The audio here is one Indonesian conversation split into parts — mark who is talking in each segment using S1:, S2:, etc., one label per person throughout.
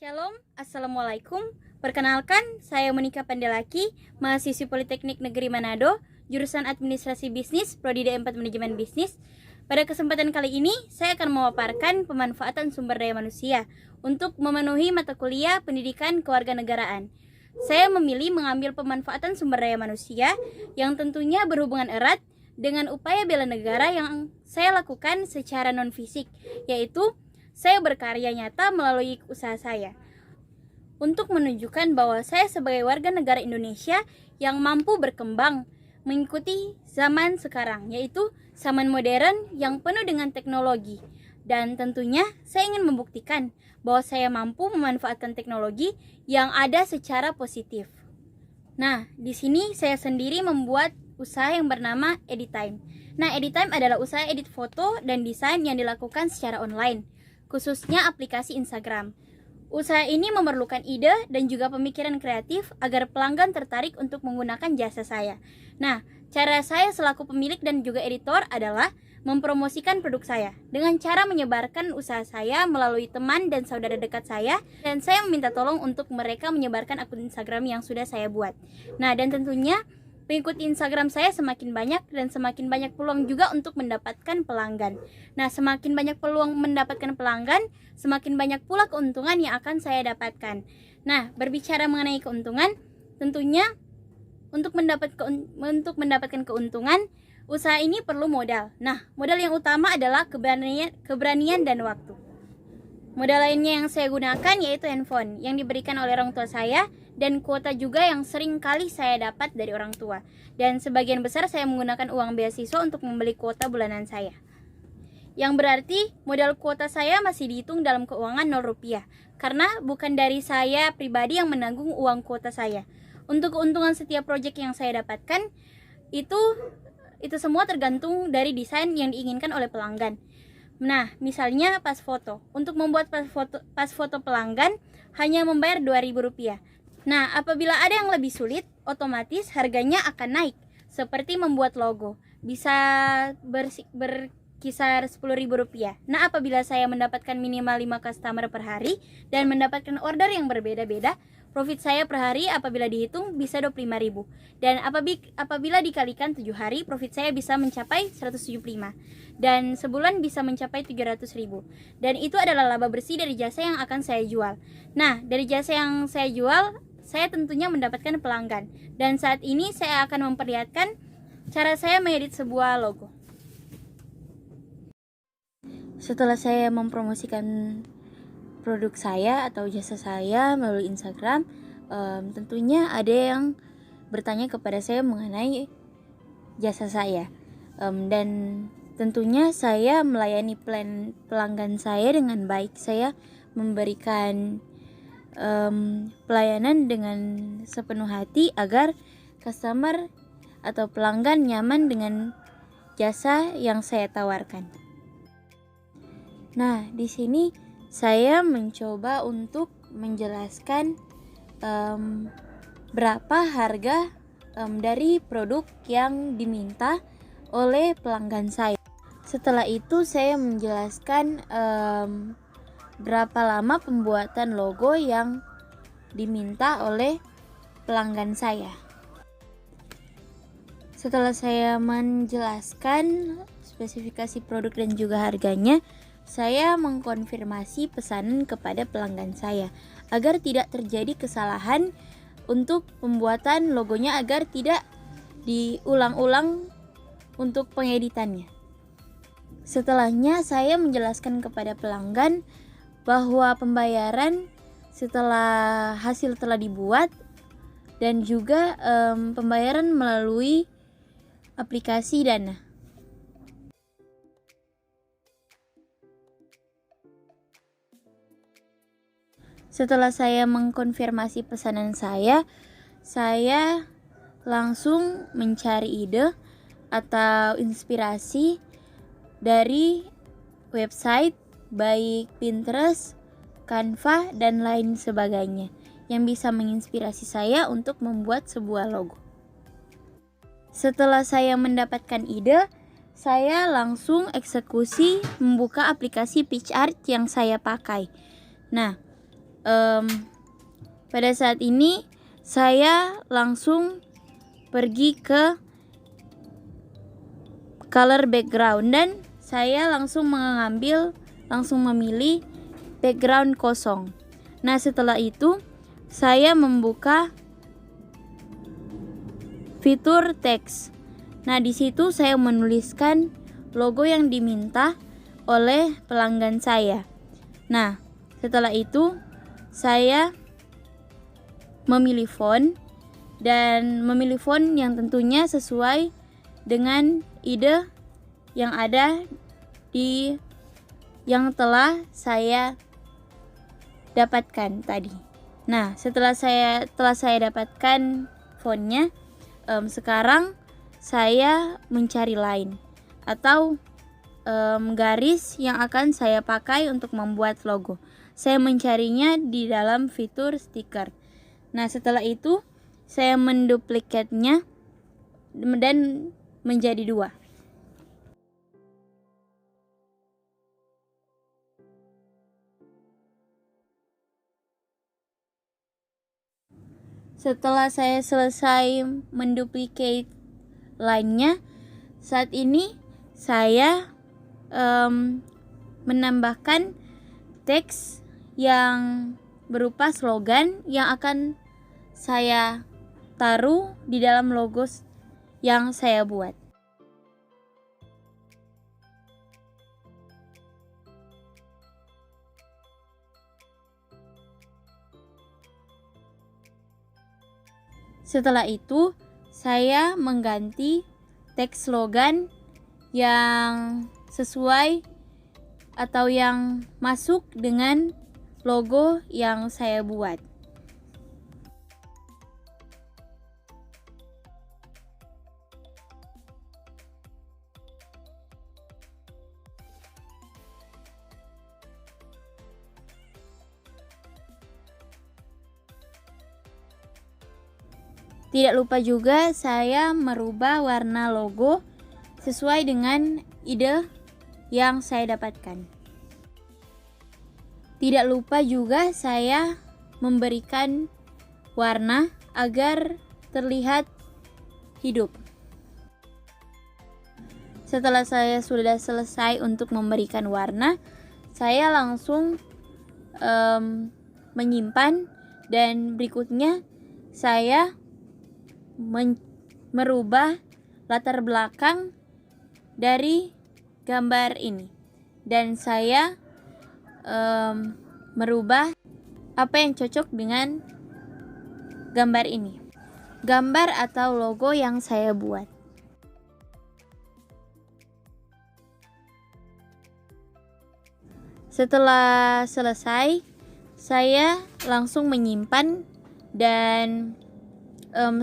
S1: Shalom, Assalamualaikum. Perkenalkan, saya Monika Pandelaki, mahasiswi Politeknik Negeri Manado, jurusan Administrasi Bisnis, Prodi D4 Manajemen Bisnis. Pada kesempatan kali ini, saya akan memaparkan pemanfaatan sumber daya manusia untuk memenuhi mata kuliah pendidikan kewarganegaraan. Saya memilih mengambil pemanfaatan sumber daya manusia yang tentunya berhubungan erat dengan upaya bela negara yang saya lakukan secara non-fisik, yaitu saya berkarya nyata melalui usaha saya untuk menunjukkan bahwa saya sebagai warga negara Indonesia yang mampu berkembang mengikuti zaman sekarang, yaitu zaman modern yang penuh dengan teknologi. Dan tentunya saya ingin membuktikan bahwa saya mampu memanfaatkan teknologi yang ada secara positif. Nah, di sini saya sendiri membuat usaha yang bernama Editime. Nah, Editime adalah usaha edit foto dan desain yang dilakukan secara online, khususnya aplikasi Instagram. Usaha ini memerlukan ide dan juga pemikiran kreatif agar pelanggan tertarik untuk menggunakan jasa saya. Nah, cara saya selaku pemilik dan juga editor adalah mempromosikan produk saya dengan cara menyebarkan usaha saya melalui teman dan saudara dekat saya, dan saya meminta tolong untuk mereka menyebarkan akun Instagram yang sudah saya buat. Nah, dan tentunya pengikut Instagram saya semakin banyak dan semakin banyak peluang juga untuk mendapatkan pelanggan. Nah, semakin banyak peluang mendapatkan pelanggan, semakin banyak pula keuntungan yang akan saya dapatkan. Nah, berbicara mengenai keuntungan, tentunya untuk mendapatkan keuntungan, usaha ini perlu modal. Nah, modal yang utama adalah keberanian dan waktu. Modal lainnya yang saya gunakan yaitu handphone yang diberikan oleh orang tua saya, dan kuota juga yang sering kali saya dapat dari orang tua. Dan sebagian besar saya menggunakan uang beasiswa untuk membeli kuota bulanan saya. Yang berarti modal kuota saya masih dihitung dalam keuangan 0 rupiah, karena bukan dari saya pribadi yang menanggung uang kuota saya. Untuk keuntungan setiap proyek yang saya dapatkan, itu semua tergantung dari desain yang diinginkan oleh pelanggan. Nah, misalnya pas foto. Untuk membuat pas foto pelanggan hanya membayar Rp2.000. Nah, apabila ada yang lebih sulit, otomatis harganya akan naik. Seperti membuat logo, bisa berkisar Rp10.000. Nah, apabila saya mendapatkan minimal 5 customer per hari dan mendapatkan order yang berbeda-beda, profit saya per hari apabila dihitung bisa Rp25.000. Dan apabila dikalikan 7 hari, profit saya bisa mencapai 175. Dan sebulan bisa mencapai 700.000. Dan itu adalah laba bersih dari jasa yang akan saya jual. Nah, dari jasa yang saya jual, saya tentunya mendapatkan pelanggan. Dan saat ini saya akan memperlihatkan cara saya mengedit sebuah logo. Setelah saya mempromosikan produk saya atau jasa saya melalui Instagram, tentunya ada yang bertanya kepada saya mengenai jasa saya, dan tentunya saya melayani pelanggan saya dengan baik. Saya memberikan pelayanan dengan sepenuh hati agar customer atau pelanggan nyaman dengan jasa yang saya tawarkan. Nah, di sini saya mencoba untuk menjelaskan berapa harga dari produk yang diminta oleh pelanggan saya. Setelah itu saya menjelaskan berapa lama pembuatan logo yang diminta oleh pelanggan saya. Setelah saya menjelaskan spesifikasi produk dan juga harganya, saya mengkonfirmasi pesanan kepada pelanggan saya agar tidak terjadi kesalahan untuk pembuatan logonya, agar tidak diulang-ulang untuk pengeditannya. Setelahnya saya menjelaskan kepada pelanggan bahwa pembayaran setelah hasil telah dibuat dan juga pembayaran melalui aplikasi Dana. Setelah saya mengkonfirmasi pesanan saya langsung mencari ide atau inspirasi dari website baik Pinterest, Canva, dan lain sebagainya yang bisa menginspirasi saya untuk membuat sebuah logo. Setelah saya mendapatkan ide, saya langsung eksekusi membuka aplikasi PitchArt yang saya pakai. Nah, pada saat ini saya langsung pergi ke color background dan saya langsung memilih background kosong. Nah, setelah itu saya membuka fitur teks. Nah, di situ saya menuliskan logo yang diminta oleh pelanggan saya. Nah, setelah itu saya memilih font dan memilih font yang tentunya sesuai dengan ide yang ada yang telah saya dapatkan tadi. Nah, setelah saya dapatkan fontnya, sekarang saya mencari line atau garis yang akan saya pakai untuk membuat logo. Saya mencarinya di dalam fitur stiker. Nah, setelah itu saya menduplikatnya dan menjadi 2. Setelah saya selesai menduplikat line-nya, saat ini saya menambahkan teks yang berupa slogan yang akan saya taruh di dalam logo yang saya buat. Setelah itu, saya mengganti teks slogan yang sesuai atau yang masuk dengan logo yang saya buat. Tidak lupa juga saya merubah warna logo sesuai dengan ide yang saya dapatkan. Tidak lupa juga saya memberikan warna agar terlihat hidup. Setelah saya sudah selesai untuk memberikan warna, saya langsung menyimpan dan berikutnya saya merubah latar belakang dari gambar ini dan saya merubah apa yang cocok dengan gambar ini, gambar atau logo yang saya buat. Setelah selesai, saya langsung menyimpan dan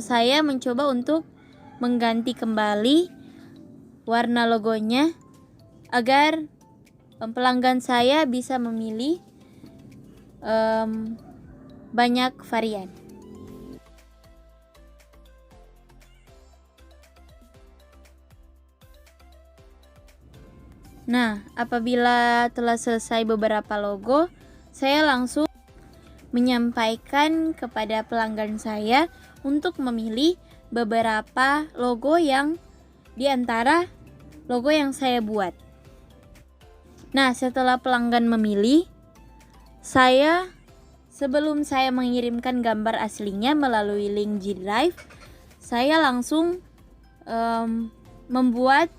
S1: saya mencoba untuk mengganti kembali warna logonya agar pelanggan saya bisa memilih banyak varian. Nah, apabila telah selesai beberapa logo, saya langsung menyampaikan kepada pelanggan saya untuk memilih beberapa logo yang di antara logo yang saya buat. Nah, setelah pelanggan memilih, sebelum saya mengirimkan gambar aslinya melalui link G Drive, saya langsung membuat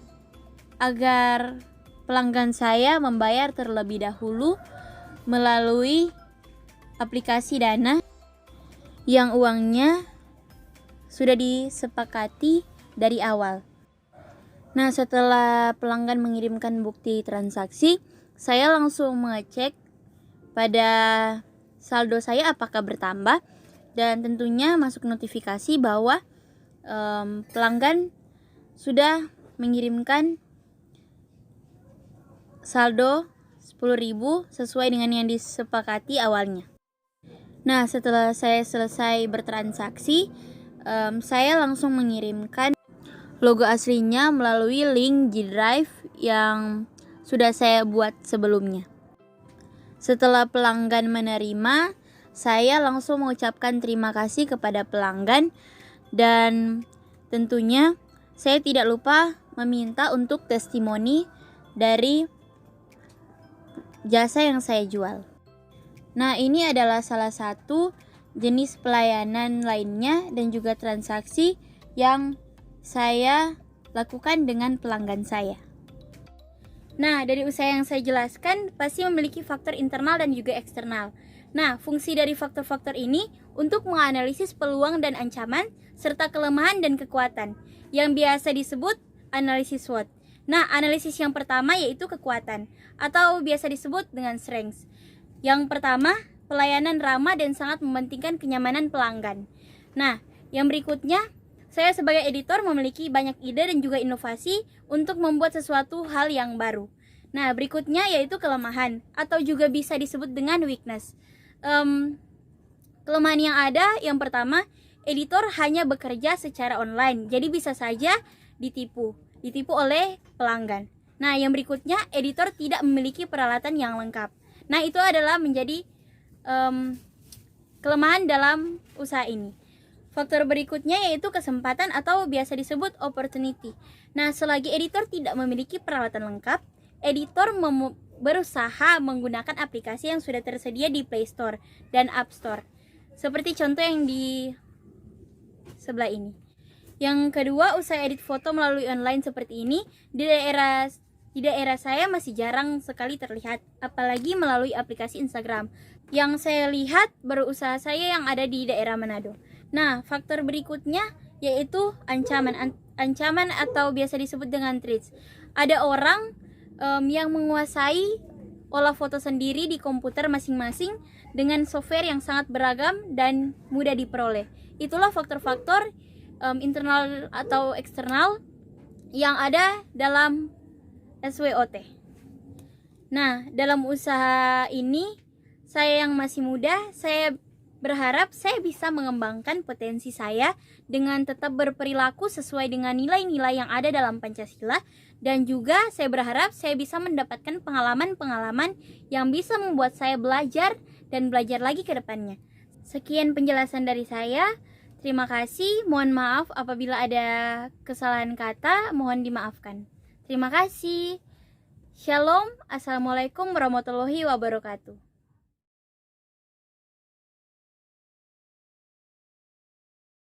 S1: agar pelanggan saya membayar terlebih dahulu melalui aplikasi Dana yang uangnya sudah disepakati dari awal. Nah, setelah pelanggan mengirimkan bukti transaksi, saya langsung mengecek pada saldo saya apakah bertambah dan tentunya masuk notifikasi bahwa pelanggan sudah mengirimkan saldo 10.000 sesuai dengan yang disepakati awalnya. Nah, setelah saya selesai bertransaksi, saya langsung mengirimkan logo aslinya melalui link G Drive yang sudah saya buat sebelumnya. Setelah pelanggan menerima, saya langsung mengucapkan terima kasih kepada pelanggan, dan tentunya saya tidak lupa meminta untuk testimoni dari jasa yang saya jual. Nah, ini adalah salah satu jenis pelayanan lainnya dan juga transaksi yang saya lakukan dengan pelanggan saya. Nah, dari usaha yang saya jelaskan pasti memiliki faktor internal dan juga eksternal. Nah, fungsi dari faktor-faktor ini untuk menganalisis peluang dan ancaman serta kelemahan dan kekuatan yang biasa disebut analisis SWOT. Nah, analisis yang pertama yaitu kekuatan atau biasa disebut dengan strengths. Yang pertama, pelayanan ramah dan sangat mementingkan kenyamanan pelanggan. Nah, yang berikutnya, saya sebagai editor memiliki banyak ide dan juga inovasi untuk membuat sesuatu hal yang baru. Nah, berikutnya yaitu kelemahan atau juga bisa disebut dengan weakness. Kelemahan yang ada, yang pertama, editor hanya bekerja secara online, jadi bisa saja ditipu oleh pelanggan. Nah, yang berikutnya, editor tidak memiliki peralatan yang lengkap. Nah, itu adalah menjadi kelemahan dalam usaha ini. Faktor berikutnya yaitu kesempatan atau biasa disebut opportunity. Nah, selagi editor tidak memiliki peralatan lengkap, editor berusaha menggunakan aplikasi yang sudah tersedia di Play Store dan App Store. Seperti contoh yang di sebelah ini. Yang kedua, usaha edit foto melalui online seperti ini di daerah saya masih jarang sekali terlihat, apalagi melalui aplikasi Instagram. Yang saya lihat baru usaha saya yang ada di daerah Manado. Nah, faktor berikutnya yaitu ancaman atau biasa disebut dengan threats. Ada orang yang menguasai olah foto sendiri di komputer masing-masing dengan software yang sangat beragam dan mudah diperoleh. Itulah faktor-faktor internal atau eksternal yang ada dalam SWOT. Nah, dalam usaha ini, saya yang masih muda, saya berharap saya bisa mengembangkan potensi saya dengan tetap berperilaku sesuai dengan nilai-nilai yang ada dalam Pancasila, dan juga saya berharap saya bisa mendapatkan pengalaman-pengalaman yang bisa membuat saya belajar dan belajar lagi ke depannya. Sekian penjelasan dari saya. Terima kasih. Mohon maaf apabila ada kesalahan kata, mohon dimaafkan. Terima kasih. Shalom. Assalamualaikum warahmatullahi wabarakatuh.